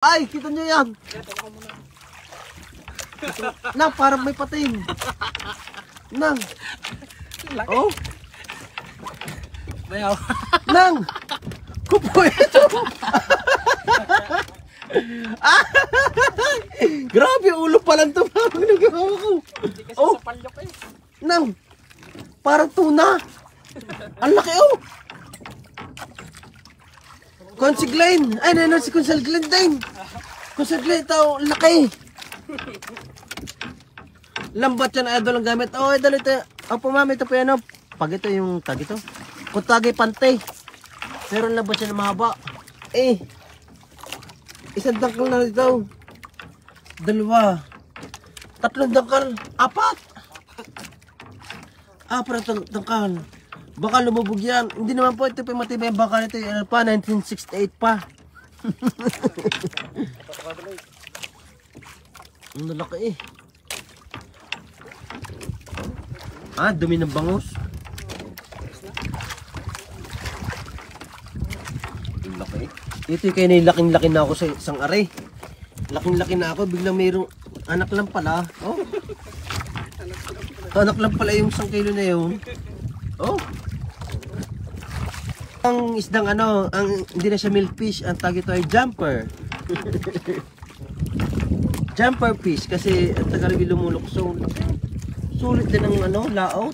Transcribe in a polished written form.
Ay, kita nyo yan. Nang, parang may patin. Nang. Oh. Bayaw. Nang. Kupo ito. Grabe, ulo pa lang ito. Parang nagawa ko. Hindi kasi Oh. sa palyok eh. Nang. Parang tuna. Ang laki oh. Consiglain. Ay, nanon si Consiglain din. Consiglain ito, laki. Lambat yan, idol ang gamit. Oh, idol ito. Opo, mami, ito po yan. Oh. Pag ito yung tag ito. Kung tagay pantay. Meron lambat siya na mahaba. Eh. Isang dangkal na dito. Dalawa. Tatlong dangkal. Apat. Apat dangkal. Baka lumubog yan. Hindi naman po ito pa matibay. Baka ito yung pa 1968 pa. Ang nalaki eh. Ah, dumi ng bangus. Ang laki. Ito yung kaya laking-laki na ako sa isang are. Laking-laki na ako. Biglang mayroong anak lang pala. Oh. Anak lang pala yung 1 kilo na yun. Oh. Ang isdang ano, hindi na siya milkfish, ang tawag ito ay jumper. Jumper fish kasi ang tagal lumulok. So, sulit din ang ano, laot.